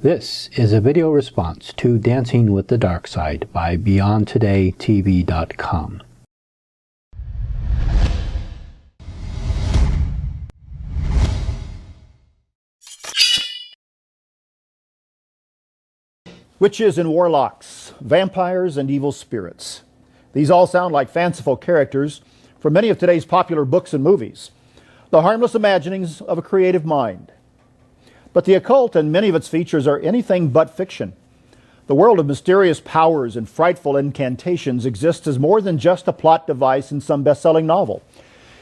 This is a video response to Dancing with the Dark Side by BeyondTodayTV.com. Witches and warlocks, vampires and evil spirits. These all sound like fanciful characters from many of today's popular books and movies, the harmless imaginings of a creative mind. But the occult and many of its features are anything but fiction. The world of mysterious powers and frightful incantations exists as more than just a plot device in some best-selling novel.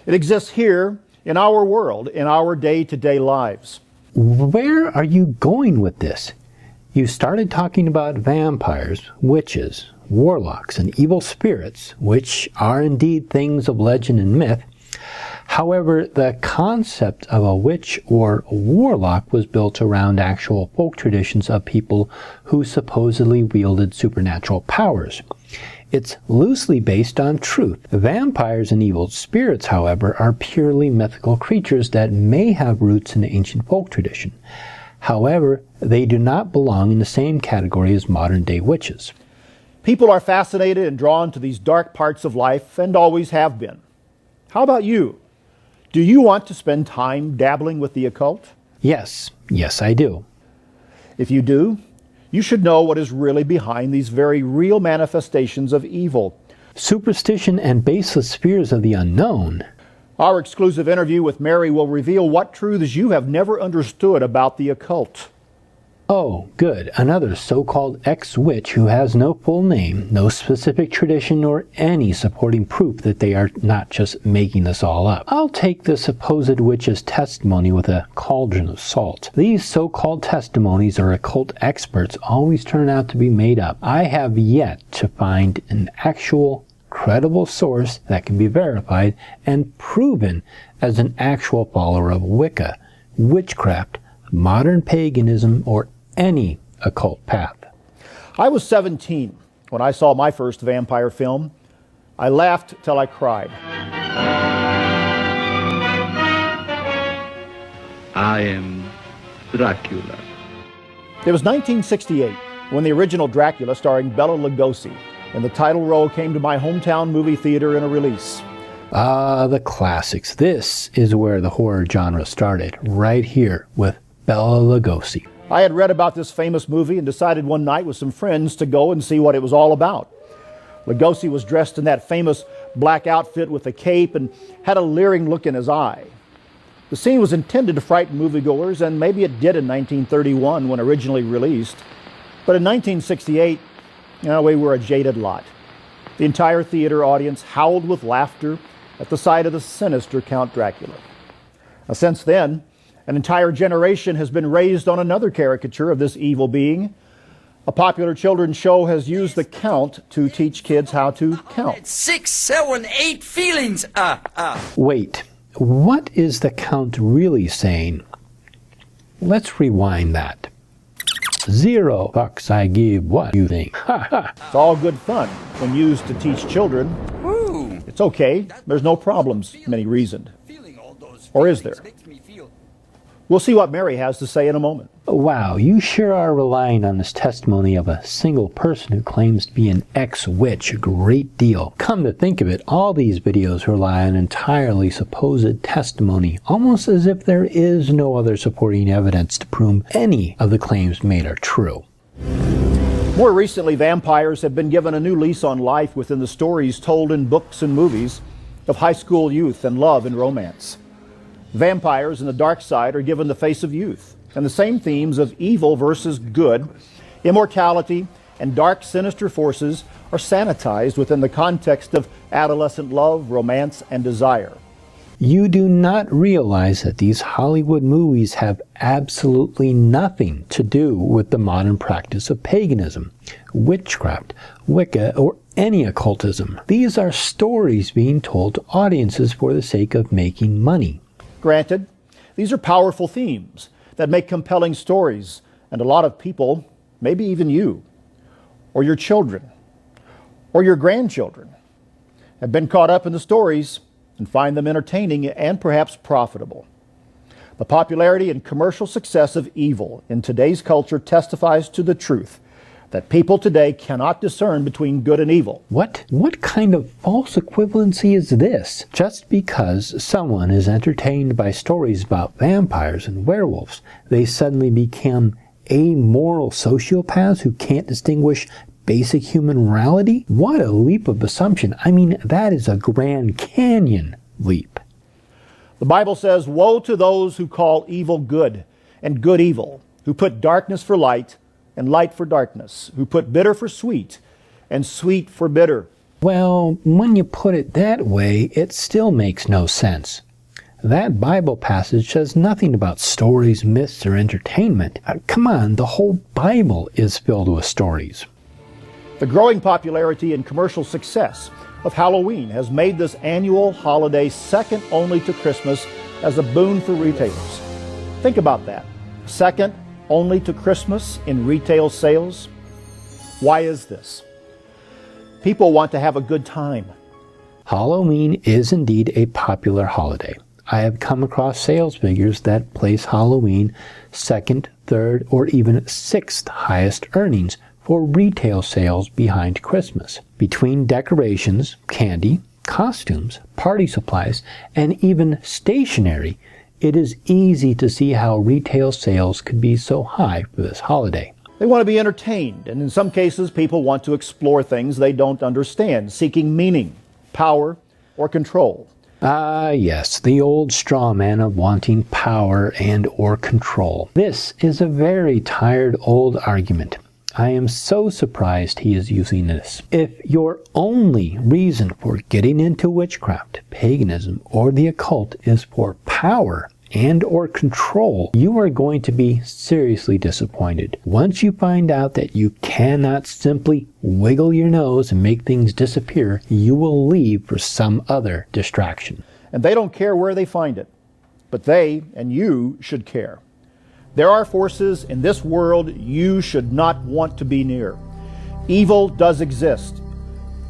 It exists here, in our world, in our day-to-day lives. Where are you going with this? You started talking about vampires, witches, warlocks, and evil spirits, which are indeed things of legend and myth. However, the concept of a witch or a warlock was built around actual folk traditions of people who supposedly wielded supernatural powers. It's loosely based on truth. Vampires and evil spirits, however, are purely mythical creatures that may have roots in the ancient folk tradition. However, they do not belong in the same category as modern-day witches. People are fascinated and drawn to these dark parts of life and always have been. How about you? Do you want to spend time dabbling with the occult? Yes, I do. If you do, you should know what is really behind these very real manifestations of evil. Superstition and baseless fears of the unknown. Our exclusive interview with Mary will reveal what truths you have never understood about the occult. Oh, good. Another so-called ex-witch who has no full name, no specific tradition, or any supporting proof that they are not just making this all up. I'll take the supposed witch's testimony with a cauldron of salt. These so-called testimonies or occult experts always turn out to be made up. I have yet to find an actual credible source that can be verified and proven as an actual follower of Wicca, witchcraft, modern paganism, or any occult path. I was 17 when I saw my first vampire film. I laughed till I cried. I am Dracula. It was 1968 when the original Dracula, starring Bela Lugosi, in the title role, came to my hometown movie theater in a release. Ah, the classics. This is where the horror genre started, right here with Bela Lugosi. I had read about this famous movie and decided one night with some friends to go and see what it was all about. Lugosi was dressed in that famous black outfit with a cape and had a leering look in his eye. The scene was intended to frighten moviegoers, and maybe it did in 1931 when originally released. But in 1968, we were a jaded lot. The entire theater audience howled with laughter at the sight of the sinister Count Dracula. Now, since then, an entire generation has been raised on another caricature of this evil being. A popular children's show has used the Count to teach kids how to count. 6, 7, 8 feelings. Wait, what is the Count really saying? Let's rewind that. 0 fucks I give, what you think? Ha ha. It's all good fun when used to teach children. Ooh. It's okay. There's no problems, many reasoned. Or is there? We'll see what Mary has to say in a moment. Wow, you sure are relying on this testimony of a single person who claims to be an ex-witch a great deal. Come to think of it, all these videos rely on entirely supposed testimony, almost as if there is no other supporting evidence to prove any of the claims made are true. More recently, vampires have been given a new lease on life within the stories told in books and movies of high school youth and love and romance. Vampires and the dark side are given the face of youth, and the same themes of evil versus good, immortality, and dark, sinister forces are sanitized within the context of adolescent love, romance, and desire. You do not realize that these Hollywood movies have absolutely nothing to do with the modern practice of paganism, witchcraft, Wicca, or any occultism. These are stories being told to audiences for the sake of making money. Granted, these are powerful themes that make compelling stories, and a lot of people, maybe even you, or your children, or your grandchildren, have been caught up in the stories and find them entertaining and perhaps profitable. The popularity and commercial success of evil in today's culture testifies to the truth that people today cannot discern between good and evil. What kind of false equivalency is this? Just because someone is entertained by stories about vampires and werewolves, they suddenly become amoral sociopaths who can't distinguish basic human morality? What a leap of assumption. I mean, that is a Grand Canyon leap. The Bible says, "Woe to those who call evil good and good evil, who put darkness for light and light for darkness, who put bitter for sweet and sweet for bitter." Well, when you put it that way, it still makes no sense. That Bible passage says nothing about stories, myths, or entertainment. Come on, the whole Bible is filled with stories. The growing popularity and commercial success of Halloween has made this annual holiday second only to Christmas as a boon for retailers. Think about that. Second only to Christmas in retail sales. Why is this? People want to have a good time. Halloween is indeed a popular holiday. I have come across sales figures that place Halloween second, third, or even sixth highest earnings for retail sales behind Christmas. Between decorations, candy, costumes, party supplies, and even stationery, it is easy to see how retail sales could be so high for this holiday. They want to be entertained, and in some cases, people want to explore things they don't understand, seeking meaning, power, or control. Ah, yes, the old straw man of wanting power and or control. This is a very tired old argument. I am so surprised he is using this. If your only reason for getting into witchcraft, paganism, or the occult is for power and or control, you are going to be seriously disappointed. Once you find out that you cannot simply wiggle your nose and make things disappear, you will leave for some other distraction. And they don't care where they find it, but they and you should care. There are forces in this world you should not want to be near. Evil does exist.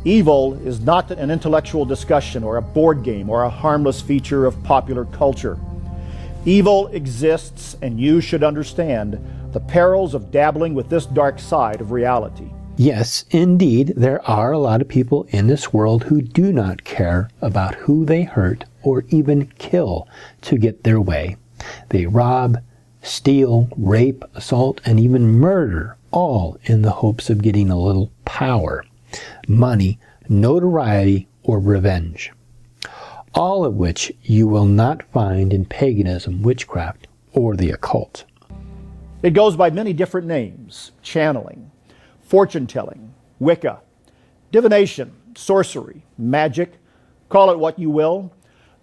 Evil is not an intellectual discussion or a board game or a harmless feature of popular culture. Evil exists, and you should understand the perils of dabbling with this dark side of reality. Yes, indeed, there are a lot of people in this world who do not care about who they hurt or even kill to get their way. They rob, steal, rape, assault, and even murder, all in the hopes of getting a little power, money, notoriety, or revenge. All of which you will not find in paganism, witchcraft, or the occult. It goes by many different names: channeling, fortune-telling, Wicca, divination, sorcery, magic, call it what you will.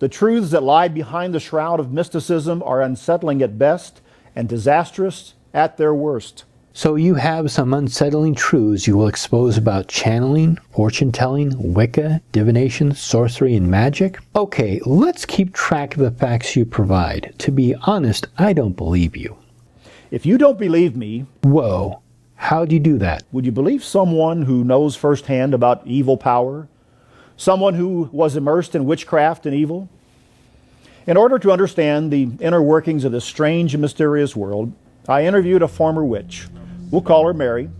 The truths that lie behind the shroud of mysticism are unsettling at best and disastrous at their worst. So you have some unsettling truths you will expose about channeling, fortune-telling, Wicca, divination, sorcery, and magic? Okay, let's keep track of the facts you provide. To be honest, I don't believe you. If you don't believe me, Whoa, how'd you do that? would you believe someone who knows firsthand about evil power? Someone who was immersed in witchcraft and evil? In order to understand the inner workings of this strange and mysterious world, I interviewed a former witch. We'll call her Mary.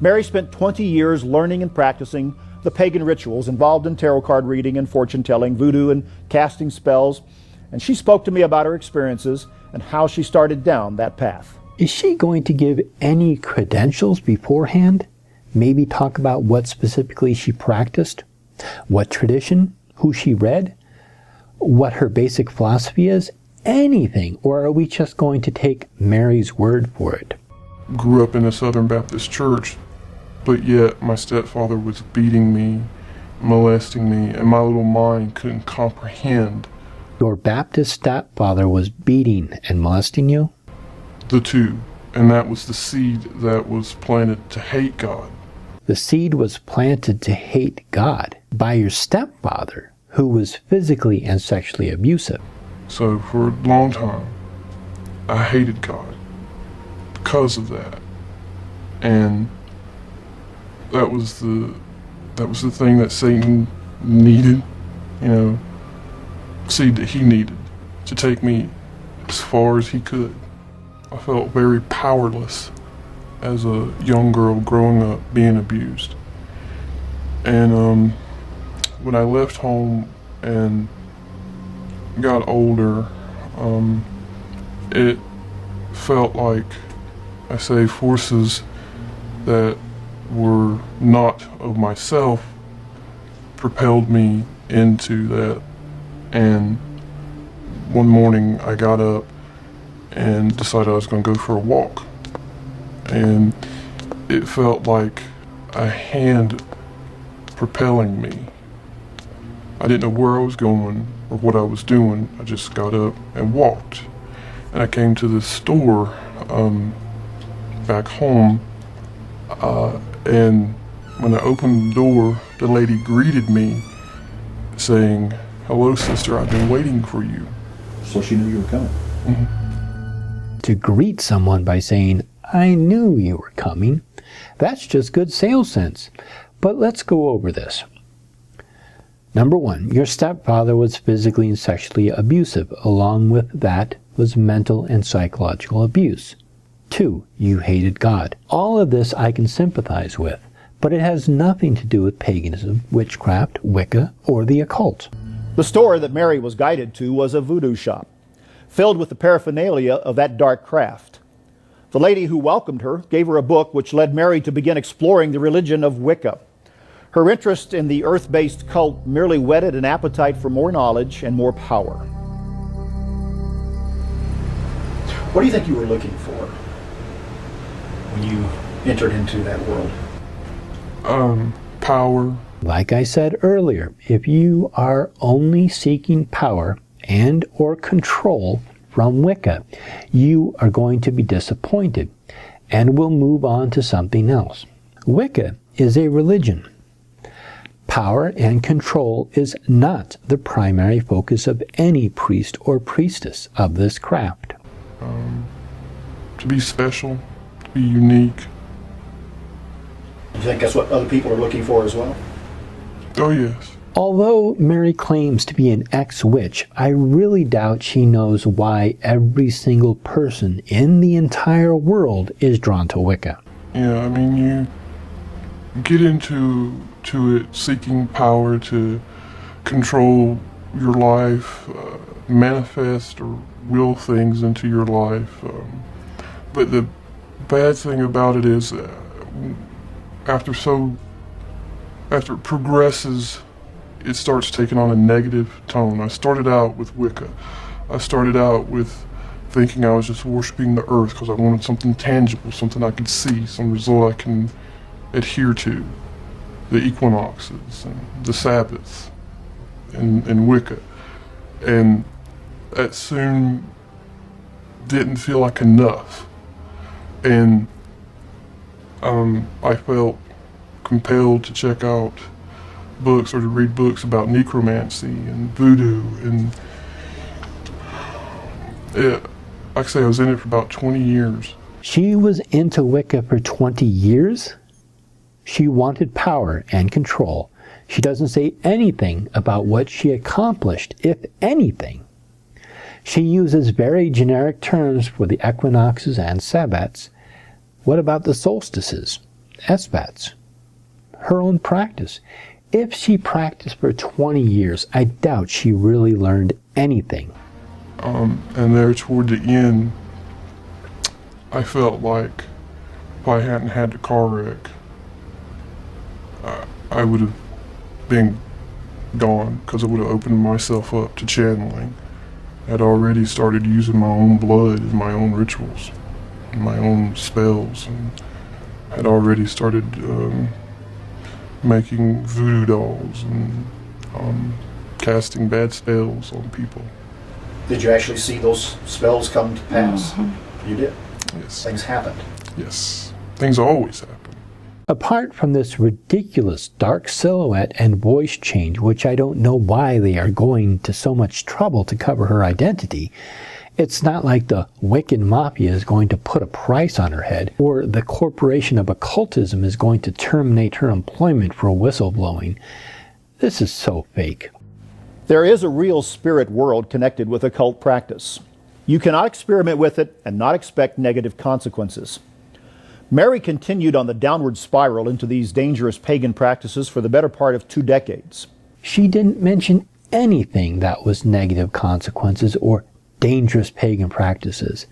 Mary spent 20 years learning and practicing the pagan rituals involved in tarot card reading and fortune-telling, voodoo, and casting spells, and she spoke to me about her experiences and how she started down that path. Is she going to give any credentials beforehand? Maybe talk about what specifically she practiced? What tradition? Who she read? What her basic philosophy is? Anything? Or are we just going to take Mary's word for it? Grew up in a Southern Baptist church, but yet my stepfather was beating me, molesting me, and my little mind couldn't comprehend. Your Baptist stepfather was beating and molesting you? The two, and that was the seed that was planted to hate God. The seed was planted to hate God by your stepfather, who was physically and sexually abusive. So for a long time, I hated God because of that. And that was the thing that Satan needed, seed that he needed to take me as far as he could. I felt very powerless as a young girl growing up being abused. And when I left home and got older, it felt like, I say, forces that were not of myself propelled me into that. And one morning I got up and decided I was going to go for a walk. And it felt like a hand propelling me. I didn't know where I was going or what I was doing. I just got up and walked. And I came to this store back home, and when I opened the door, the lady greeted me saying, "Hello, sister, I've been waiting for you." So she knew you were coming. Mm-hmm. To greet someone by saying, "I knew you were coming," that's just good sales sense. But let's go over this. Number one, your stepfather was physically and sexually abusive. Along with that was mental and psychological abuse. 2, you hated God. All of this I can sympathize with, but it has nothing to do with paganism, witchcraft, Wicca, or the occult. The store that Mary was guided to was a voodoo shop, filled with the paraphernalia of that dark craft. The lady who welcomed her gave her a book which led Mary to begin exploring the religion of Wicca. Her interest in the earth-based cult merely whetted an appetite for more knowledge and more power. What do you think you were looking for when you entered into that world? Power. Like I said earlier, if you are only seeking power and or control from Wicca, you are going to be disappointed and will move on to something else. Wicca is a religion. Power and control is not the primary focus of any priest or priestess of this craft. To be special, to be unique. Do you think that's what other people are looking for as well? Oh yes. Although Mary claims to be an ex-witch, I really doubt she knows why every single person in the entire world is drawn to Wicca. Yeah, I mean, you get into it seeking power to control your life, manifest or will things into your life. But the bad thing about it is after it progresses, it starts taking on a negative tone. I started out with Wicca. I started out with thinking I was just worshiping the earth because I wanted something tangible, something I could see, some result I can adhere to. The equinoxes and the Sabbath and Wicca. And that soon didn't feel like enough. And I felt compelled to check out books or to read books about necromancy and voodoo. And like I say, I was in it for about 20 years. She was into Wicca for 20 years? She wanted power and control. She doesn't say anything about what she accomplished, if anything. She uses very generic terms for the equinoxes and sabbats. What about the solstices, esbats? Her own practice. If she practiced for 20 years, I doubt she really learned anything. And there toward the end, I felt like if I hadn't had the car wreck, I would have been gone because I would have opened myself up to channeling. I'd already started using my own blood in my own rituals, and my own spells, and had already started making voodoo dolls and casting bad spells on people. Did you actually see those spells come to pass? You did? Yes. Things happened? Yes. Things always happen. Apart from this ridiculous dark silhouette and voice change, which I don't know why they are going to so much trouble to cover her identity, it's not like the Wiccan Mafia is going to put a price on her head, or the Corporation of Occultism is going to terminate her employment for whistleblowing. This is so fake. There is a real spirit world connected with occult practice. You cannot experiment with it and not expect negative consequences. Mary continued on the downward spiral into these dangerous pagan practices for the better part of 2 decades. She didn't mention anything that was negative consequences or dangerous pagan practices.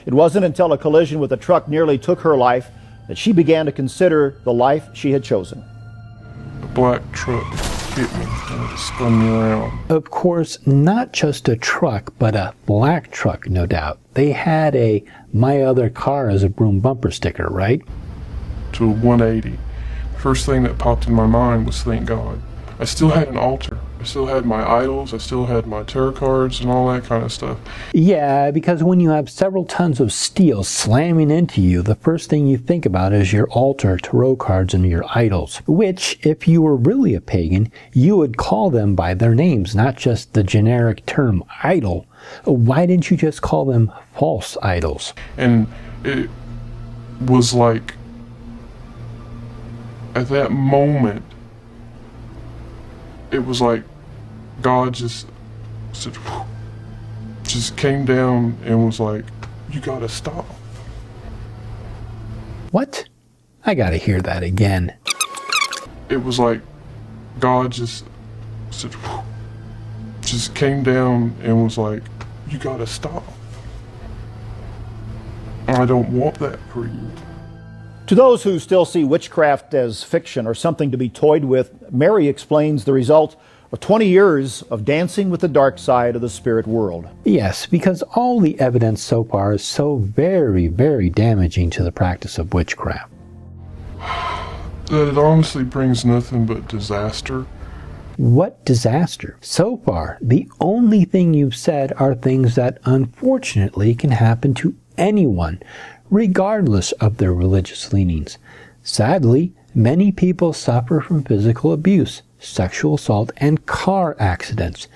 It wasn't until a collision with a truck nearly took her life that she began to consider the life she had chosen. A black truck hit me and it spun me around. Of course, not just a truck, but a black truck, no doubt. They had a "my other car as a broom" bumper sticker, right? To a 180. First thing that popped in my mind was thank God. I still had an altar. I still had my idols. I still had my tarot cards and all that kind of stuff. Yeah, because when you have several tons of steel slamming into you, the first thing you think about is your altar, tarot cards, and your idols. Which, if you were really a pagan, you would call them by their names, not just the generic term idol. Why didn't you just call them false idols? And it was like, at that moment, it was like God just said, just came down and was like, you gotta stop. What? I gotta hear that again. It was like God just said, just came down and was like, you gotta stop. I don't want that for you. To those who still see witchcraft as fiction or something to be toyed with, Mary explains the result of 20 years of dancing with the dark side of the spirit world. Yes, because all the evidence so far is so very, very damaging to the practice of witchcraft. That it honestly brings nothing but disaster. What disaster? So far, the only thing you've said are things that unfortunately can happen to anyone, regardless of their religious leanings. Sadly, many people suffer from physical abuse, sexual assault, and car accidents.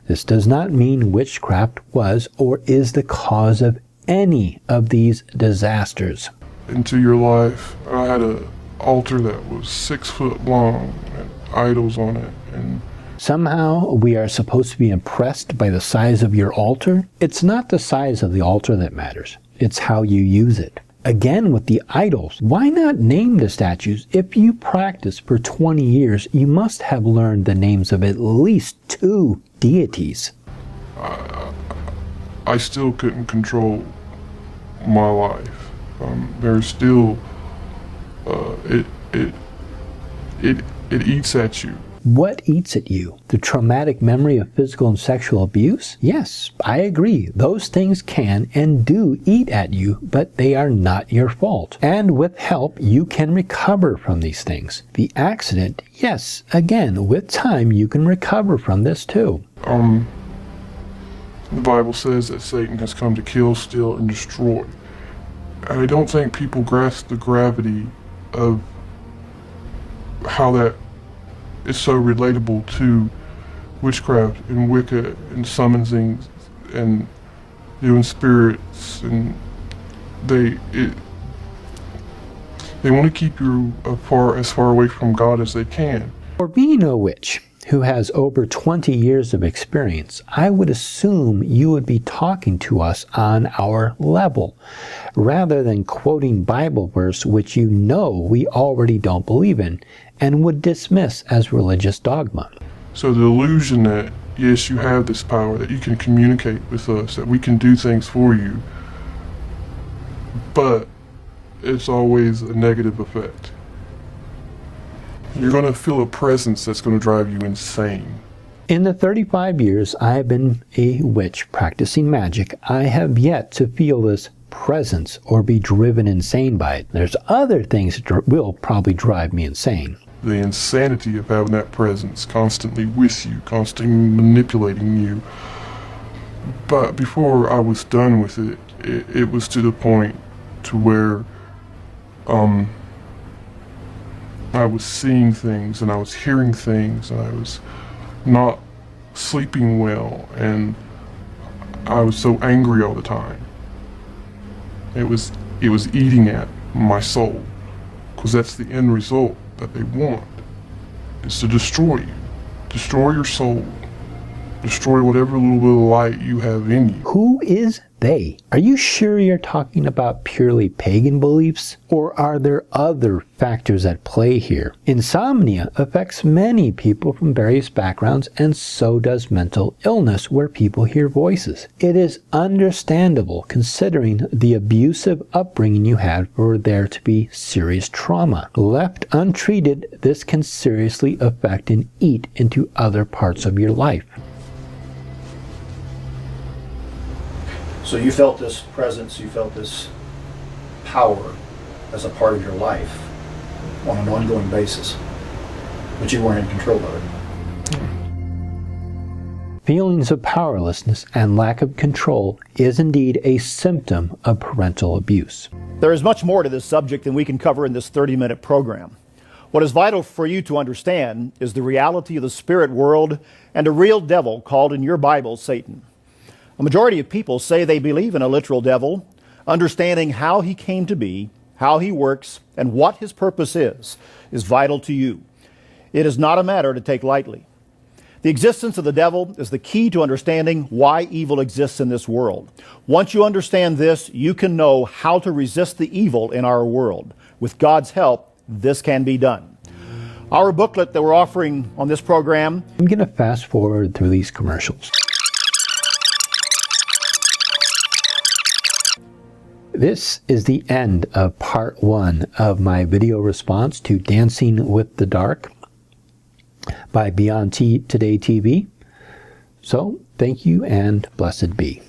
This does not mean witchcraft was or is the cause of any of these disasters. Into your life, I had an altar that was 6 foot long and idols on it. And somehow we are supposed to be impressed by the size of your altar. It's not the size of the altar that matters. It's how you use it. Again, with the idols, why not name the statues? If you practiced for 20 years, you must have learned the names of at least 2 deities. I still couldn't control my life. There's still, it eats at you. What eats at you? The traumatic memory of physical and sexual abuse? Yes, I agree. Those things can and do eat at you, but they are not your fault. And with help, you can recover from these things. The accident, yes, again, with time, you can recover from this too. The Bible says that Satan has come to kill, steal, and destroy. I don't think people grasp the gravity of how that is so relatable to witchcraft and Wicca and summoning and doing spirits, and they want to keep you as far away from God as they can. For being a witch who has over 20 years of experience, I would assume you would be talking to us on our level, rather than quoting Bible verse which you know we already don't believe in and would dismiss as religious dogma. So the illusion that, yes, you have this power, that you can communicate with us, that we can do things for you, but it's always a negative effect. You're going to feel a presence that's going to drive you insane. In the 35 years I have been a witch practicing magic, I have yet to feel this presence or be driven insane by it. There's other things that will probably drive me insane. The insanity of having that presence constantly with you, constantly manipulating you. But before I was done with it, it was to the point to where I was seeing things and I was hearing things and I was not sleeping well and I was so angry all the time. It was eating at my soul, because that's the end result that they want, is to destroy you, destroy your soul, destroy whatever little bit of light you have in you. Who is they. Are you sure you're talking about purely pagan beliefs? Or are there other factors at play here? Insomnia affects many people from various backgrounds, and so does mental illness, where people hear voices. It is understandable, considering the abusive upbringing you had, for there to be serious trauma. Left untreated, this can seriously affect and eat into other parts of your life. So you felt this presence, you felt this power as a part of your life on an ongoing basis, but you weren't in control of it. Feelings of powerlessness and lack of control is indeed a symptom of parental abuse. There is much more to this subject than we can cover in this 30-minute program. What is vital for you to understand is the reality of the spirit world and a real devil called in your Bible Satan. A majority of people say they believe in a literal devil. Understanding how he came to be, how he works, and what his purpose is vital to you. It is not a matter to take lightly. The existence of the devil is the key to understanding why evil exists in this world. Once you understand this, you can know how to resist the evil in our world. With God's help, this can be done. Our booklet that we're offering on this program. I'm going to fast forward through these commercials. This is the end of part 1 of my video response to Dancing with the Dark by Beyond Today TV. So, thank you and blessed be.